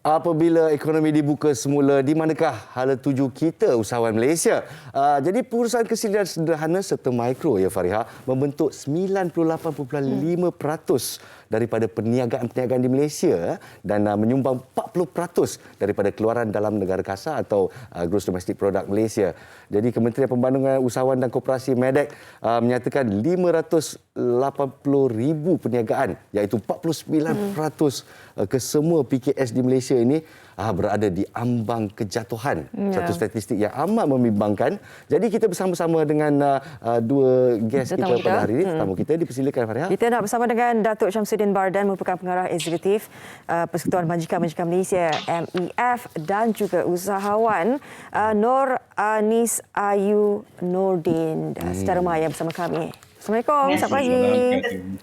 Apabila ekonomi dibuka semula, di manakah hala tuju kita usahawan Malaysia? Jadi perusahaan kesilian sederhana serta mikro, ya Fariha, membentuk 98.5% daripada perniagaan-perniagaan di Malaysia dan menyumbang 40% daripada keluaran dalam negara kasar atau gross domestic product Malaysia. Jadi Kementerian Pembangunan Usahawan dan Koperasi MEDEC menyatakan 580,000 perniagaan, iaitu 49% kesemua PKS di Malaysia ini berada di ambang kejatuhan. Satu statistik yang amat membimbangkan. Jadi kita bersama-sama dengan dua guest kita pada hari ini. Tetamu kita dipersilakan, Fariha. Kita nak bersama dengan Datuk Syamsuddin Bardan, merupakan pengarah eksekutif Persekutuan Majikan-Majikan Malaysia MEF, dan juga usahawan Nur Anis Ayu Nordin secara maya bersama kami. Assalamualaikum, selamat pagi.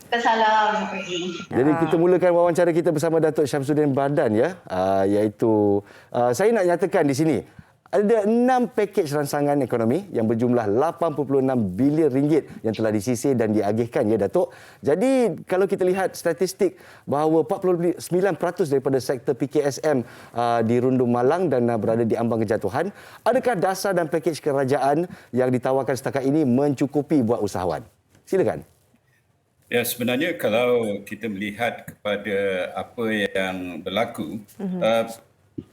Selamat pagi. Jadi kita mulakan wawancara kita bersama Datuk Syamsuddin Bardan, ya, iaitu saya nak nyatakan di sini ada 6 pakej rancangan ekonomi yang berjumlah 8.6 bilion ringgit yang telah disisir dan diagihkan, ya Datuk. Jadi kalau kita lihat statistik bahawa 49% daripada sektor PKSM dirundung malang dan berada di ambang kejatuhan, adakah dasar dan pakej kerajaan yang ditawarkan setakat ini mencukupi buat usahawan? Silakan. Ya, sebenarnya kalau kita melihat kepada apa yang berlaku,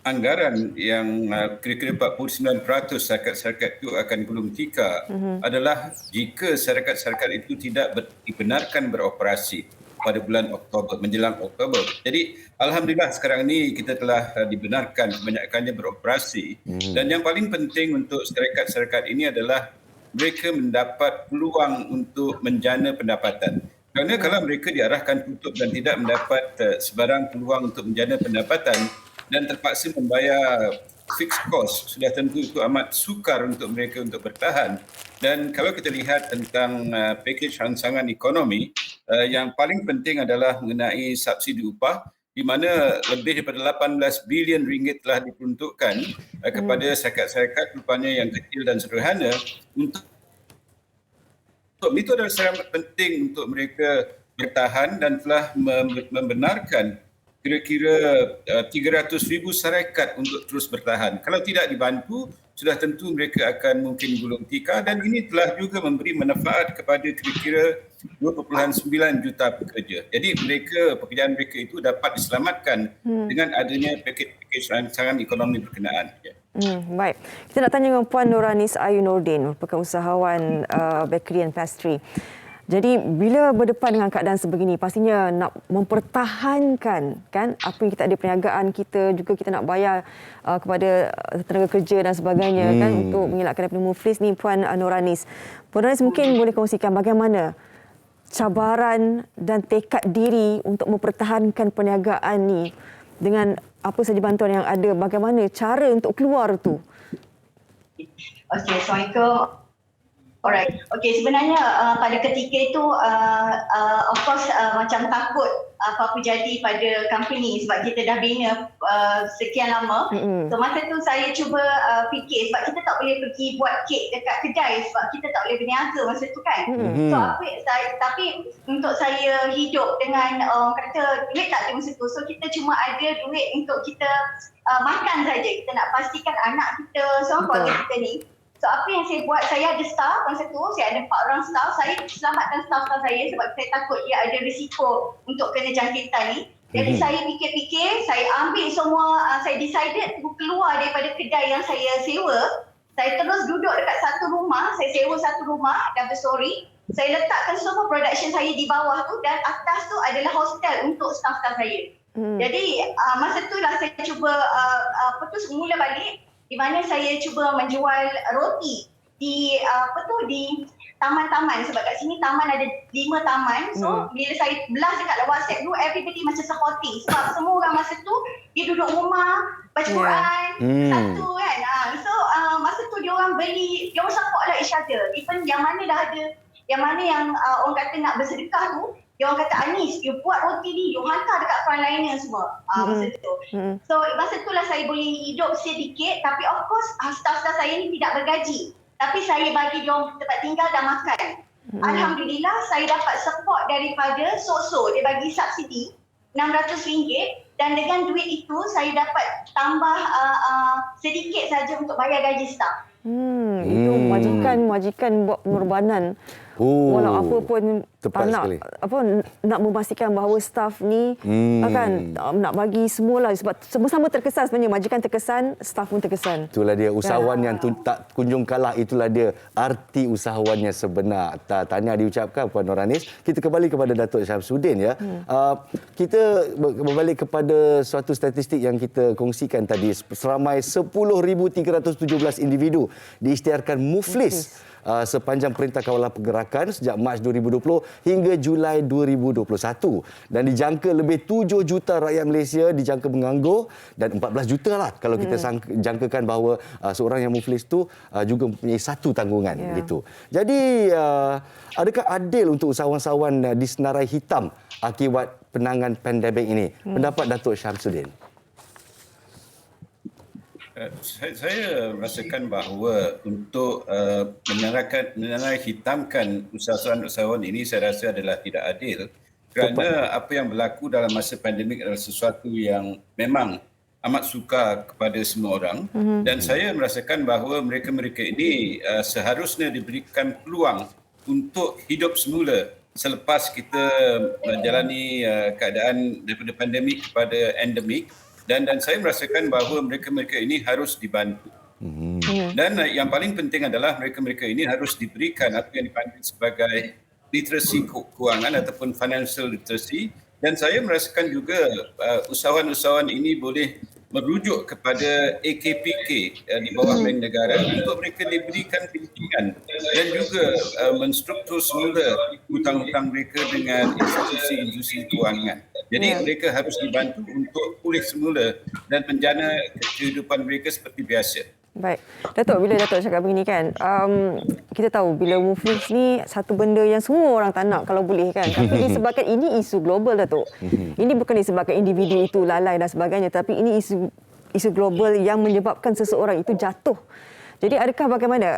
anggaran yang kira-kira 49% syarikat-syarikat itu akan gulung tikar adalah jika syarikat-syarikat itu tidak dibenarkan beroperasi pada bulan Oktober, menjelang Oktober. Jadi, alhamdulillah sekarang ini kita telah dibenarkan kebanyakannya beroperasi. Dan yang paling penting untuk syarikat-syarikat ini adalah mereka mendapat peluang untuk menjana pendapatan. Kerana kalau mereka diarahkan tutup dan tidak mendapat sebarang peluang untuk menjana pendapatan dan terpaksa membayar fixed cost, sudah tentu itu amat sukar untuk mereka untuk bertahan. Dan kalau kita lihat tentang pakej rancangan ekonomi, yang paling penting adalah mengenai subsidi upah, di mana lebih daripada 18 bilion ringgit telah diperuntukkan kepada syarikat-syarikat rupanya yang kecil dan sederhana untuk itu adalah sangat penting untuk mereka bertahan dan telah membenarkan kira-kira 300,000 syarikat untuk terus bertahan. Kalau tidak dibantu, sudah tentu mereka akan mungkin gulung tikar, dan ini telah juga memberi manfaat kepada kira-kira 2.9 juta pekerja. Jadi pekerjaan mereka itu dapat diselamatkan dengan adanya pakej rancangan ekonomi berkenaan. Ya. Baik. Kita nak tanya dengan Puan Nur Anis Ayu Nordin, merupakan usahawan bakery and pastry. Jadi bila berdepan dengan keadaan sebegini, pastinya nak mempertahankan kan apa yang kita ada, perniagaan kita, juga kita nak bayar kepada tenaga kerja dan sebagainya kan, untuk mengelakkan daripada muflis ni. Puan Nur Anis. Puan Nur Anis mungkin boleh kongsikan bagaimana cabaran dan tekad diri untuk mempertahankan perniagaan ni dengan apa saja bantuan yang ada, bagaimana cara untuk keluar tu? Okey, Assalamualaikum. Alright. Okey, sebenarnya pada ketika itu of course macam takut apa-apa jadi pada company sebab kita dah bina sekian lama. So masa tu saya cuba fikir sebab kita tak boleh pergi buat kek dekat kedai sebab kita tak boleh berniaga masa tu kan. So tapi untuk saya hidup dengan kata duit tak ada masa tu. So kita cuma ada duit untuk kita makan saja. Kita nak pastikan anak kita, semua keluarga kita ni. So apa yang saya buat, saya ada staff masa tu, saya ada 4 orang staff, saya selamatkan staff-staff saya sebab saya takut dia ada risiko untuk kena jangkitan ni. Jadi saya fikir-fikir, saya ambil semua, saya decided keluar daripada kedai yang saya sewa. Saya terus duduk dekat satu rumah, saya sewa satu rumah double story. Saya letakkan semua production saya di bawah tu, dan atas tu adalah hostel untuk staff-staff saya. Jadi masa tu lah saya cuba mula balik, di mana saya cuba menjual roti di di taman-taman, sebab kat sini taman ada 5 taman. So bila saya belah dekat WhatsApp tu, everybody macam supporting sebab semua orang masa tu dia duduk rumah baca Quran satu kan. So masa tu dia orang beli, dia orang support lah each other. Even yang mana dah ada, yang mana yang orang kata nak bersedekah tu, dia orang kata, Anis, you buat roti ni, you hantar dekat frontliner semua masa tu. So masa tu lah saya boleh hidup sedikit, tapi of course staff-staff saya ni tidak bergaji. Tapi saya bagi dia orang tempat tinggal dan makan. Alhamdulillah saya dapat support daripada SOSO, dia bagi subsidi. RM600 dan dengan duit itu saya dapat tambah sedikit saja untuk bayar gaji staf. Itu majikan buat pengorbanan. Walau apa pun tepat nak sekali. nak memastikan bahawa staf ni kan nak bagi semualah, sebab sama-sama terkesan sebenarnya, majikan terkesan, staf pun terkesan. Itulah dia usahawan yang tak kunjung kalah, itulah dia arti usahawannya sebenar. Tahniah diucapkan Puan Nuranis. Kita kembali kepada Datuk Syamsuddin ya. Kita berbalik kepada suatu statistik yang kita kongsikan tadi, seramai 10,317 individu diisytiharkan muflis sepanjang Perintah Kawalan Pergerakan sejak Mac 2020 hingga Julai 2021, dan dijangka lebih 7 juta rakyat Malaysia dijangka menganggur, dan 14 juta lah kalau kita jangkakan bahawa seorang yang muflis tu juga mempunyai satu tanggungan gitu. Jadi adakah adil untuk usahawan-usahawan disenarai hitam akibat penanganan pandemik ini? Pendapat Datuk Syamsuddin. Saya rasakan bahawa untuk menerai hitamkan usahawan-usahawan ini saya rasa adalah tidak adil, kerana apa yang berlaku dalam masa pandemik adalah sesuatu yang memang amat sukar kepada semua orang, dan saya merasakan bahawa mereka-mereka ini seharusnya diberikan peluang untuk hidup semula selepas kita menjalani keadaan daripada pandemik kepada endemik. Dan saya merasakan bahawa mereka-mereka ini harus dibantu. Dan yang paling penting adalah mereka-mereka ini harus diberikan apa yang dipanggil sebagai literasi kewangan ataupun financial literacy. Dan saya merasakan juga usahawan-usahawan ini boleh merujuk kepada AKPK di bawah Bank Negara untuk mereka diberikan bimbingan dan juga menstruktur semula hutang-hutang mereka dengan institusi-institusi kewangan. Jadi mereka harus dibantu untuk pulih semula dan menjana kehidupan mereka seperti biasa. Baik. Datuk, bila Datuk cakap begini kan, kita tahu bila muflis ni satu benda yang semua orang tak nak kalau boleh kan. Tapi disebabkan ini isu global, Datuk. Ini bukan disebabkan individu itu lalai dan sebagainya, tapi ini isu global yang menyebabkan seseorang itu jatuh. Jadi adakah bagaimana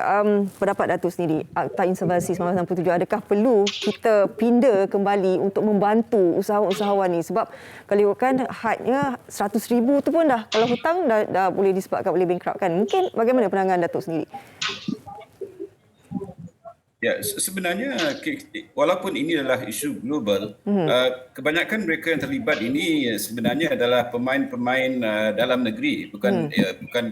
pendapat Datuk sendiri, Akta Insolvensi 1967, adakah perlu kita pindah kembali untuk membantu usahawan-usahawan ni? Sebab kalau kan hadnya 100,000 tu pun dah, kalau hutang dah boleh disebabkan boleh bankrupt kan. Mungkin bagaimana pandangan Datuk sendiri? Ya, sebenarnya walaupun ini adalah isu global, kebanyakan mereka yang terlibat ini sebenarnya adalah pemain-pemain dalam negeri, bukan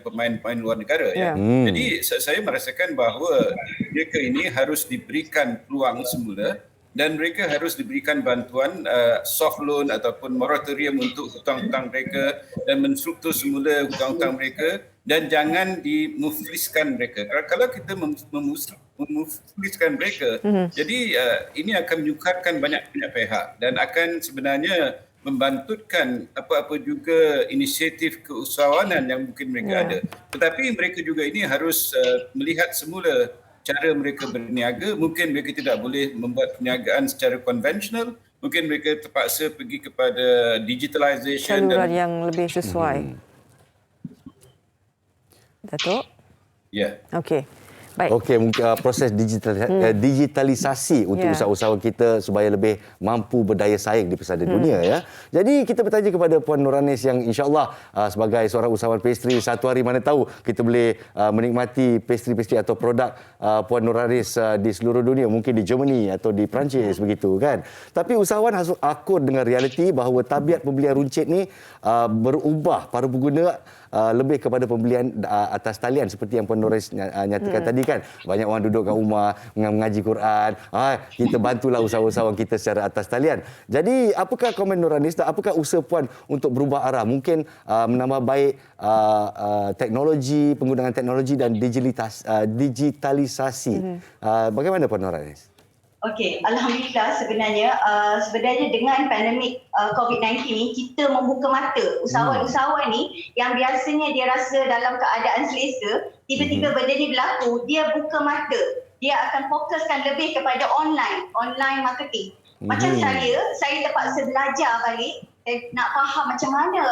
pemain-pemain luar negara. Ya. Jadi saya merasakan bahawa mereka ini harus diberikan peluang semula dan mereka harus diberikan bantuan soft loan ataupun moratorium untuk hutang-hutang mereka dan menstruktur semula hutang-hutang mereka, dan jangan dimufliskan mereka. Kalau kita memufliskan mereka, jadi ini akan menyukarkan banyak pihak dan akan sebenarnya membantutkan apa-apa juga inisiatif keusahawanan yang mungkin mereka ada. Tetapi mereka juga ini harus melihat semula cara mereka berniaga. Mungkin mereka tidak boleh membuat perniagaan secara konvensional. Mungkin mereka terpaksa pergi kepada digitalisation saluran yang lebih sesuai. Datuk? Ya. Okey. Baik. Okey, mungkin proses digitalisasi untuk usahawan kita supaya lebih mampu berdaya saing di pesada dunia ya. Jadi kita bertanya kepada Puan Nuranis yang insya-Allah sebagai seorang usahawan pastry, satu hari mana tahu kita boleh menikmati pastry-pastry atau produk Puan Nuranis di seluruh dunia, mungkin di Germany atau di Perancis begitu kan. Tapi usahawan harus akur dengan realiti bahawa tabiat pembelian runcit ni berubah. Para pengguna lebih kepada pembelian atas talian seperti yang Puan Nuranis nyatakan tadi kan. Banyak orang duduk kat rumah mengaji Quran. Kita bantulah usahawan-usahawan kita secara atas talian. Jadi apakah komen Nuranis dan apakah usaha Puan untuk berubah arah? Mungkin menambah baik teknologi, penggunaan teknologi dan digitalisasi. Bagaimana Puan Nuranis? Okey, alhamdulillah sebenarnya dengan pandemik COVID-19 ni kita membuka mata usahawan-usahawan ni yang biasanya dia rasa dalam keadaan selesa, tiba-tiba benda ni berlaku, dia buka mata. Dia akan fokuskan lebih kepada online marketing. Macam saya terpaksa belajar balik nak faham macam mana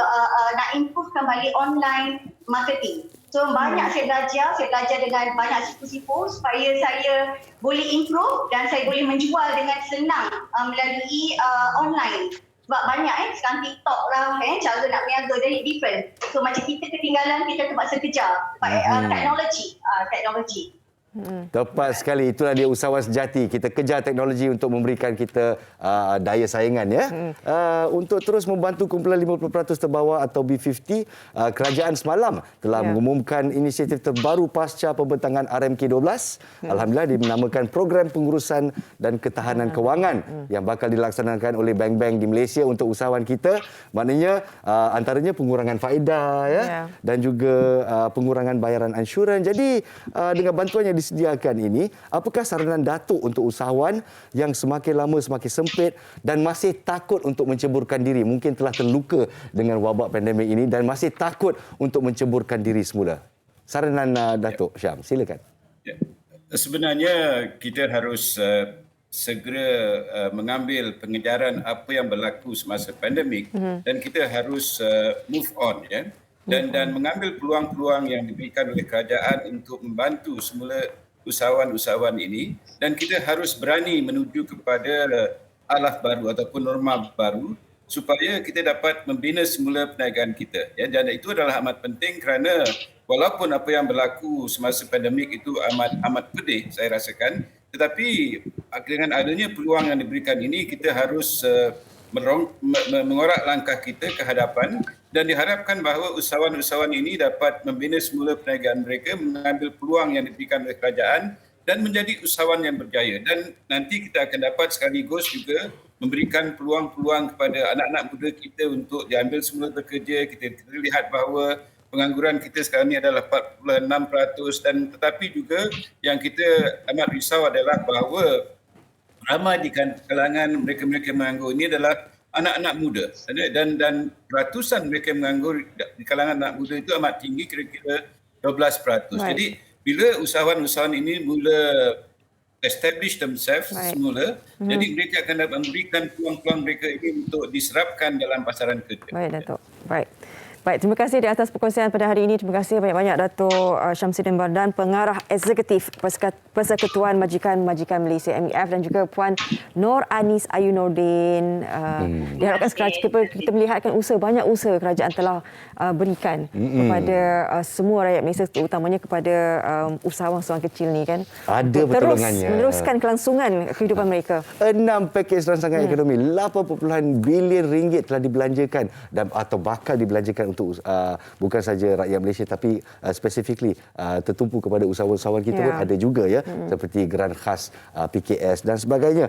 nak improve kembali online marketing. So banyak saya belajar dengan banyak sifu-sifu supaya saya boleh improve dan saya boleh menjual dengan senang melalui online. Sebab banyak sekarang TikTok lah cara nak berniaga dari different. So macam kita ketinggalan, kita terpaksa kejar teknologi. Tepat sekali, itulah dia usahawan sejati. Kita kejar teknologi untuk memberikan kita daya saingan ya. Untuk terus membantu kumpulan 50% terbawah atau B50, kerajaan semalam telah mengumumkan inisiatif terbaru pasca pembentangan RMK 12. Alhamdulillah dinamakan Program Pengurusan dan Ketahanan Kewangan yang bakal dilaksanakan oleh bank-bank di Malaysia untuk usahawan kita. Maknanya antaranya pengurangan faedah dan juga pengurangan bayaran ansuran. Jadi dengan bantuan yang disediakan ini, apakah saranan Datuk untuk usahawan yang semakin lama semakin sempit dan masih takut untuk menceburkan diri, mungkin telah terluka dengan wabak pandemik ini dan masih takut untuk menceburkan diri semula? Saranan Datuk Syam, silakan. Ya. Sebenarnya kita harus segera mengambil pengejaran apa yang berlaku semasa pandemik dan kita harus move on ya. Dan mengambil peluang-peluang yang diberikan oleh kerajaan untuk membantu semula usahawan-usahawan ini, dan kita harus berani menuju kepada alaf baru ataupun norma baru supaya kita dapat membina semula perniagaan kita. Ya, dan itu adalah amat penting kerana walaupun apa yang berlaku semasa pandemik itu amat pedih saya rasakan, tetapi dengan adanya peluang yang diberikan ini kita harus mengorak langkah kita ke hadapan dan diharapkan bahawa usahawan-usahawan ini dapat membina semula perniagaan mereka, mengambil peluang yang diberikan oleh kerajaan dan menjadi usahawan yang berjaya. Dan nanti kita akan dapat sekaligus juga memberikan peluang-peluang kepada anak-anak muda kita untuk diambil semula bekerja. Kita lihat bahawa pengangguran kita sekarang ini adalah 46% dan tetapi juga yang kita amat risau adalah bahawa ramai di kalangan mereka-mereka menganggur ini adalah anak-anak muda dan ratusan mereka menganggur di kalangan anak muda itu amat tinggi, kira-kira 12%. Jadi bila usahawan-usahawan ini mula establish themselves semula, jadi mereka akan dapat memberikan peluang-peluang mereka ini untuk diserapkan dalam pasaran kerja. Baik, Datuk. Baik, terima kasih di atas perkongsian pada hari ini. Terima kasih banyak-banyak Datuk Syamsuddin Bardan, Pengarah Eksekutif Persekutuan Majikan Malaysia MEF, dan juga Puan Nur Anis Ayu Nordin. Diharapkan kita melihatkan banyak usaha kerajaan telah berikan kepada semua rakyat Malaysia, terutamanya kepada usahawan-usahawan kecil ni kan. Ada pertolongannya. Terus meneruskan kelangsungan kehidupan mereka. 6 pakej rancangan ekonomi, 8.8 bilion ringgit telah dibelanjakan atau bakal dibelanjakan untuk bukan saja rakyat Malaysia tapi specifically tertumpu kepada usahawan-usahawan kita pun ada juga ya, seperti geran khas PKS dan sebagainya.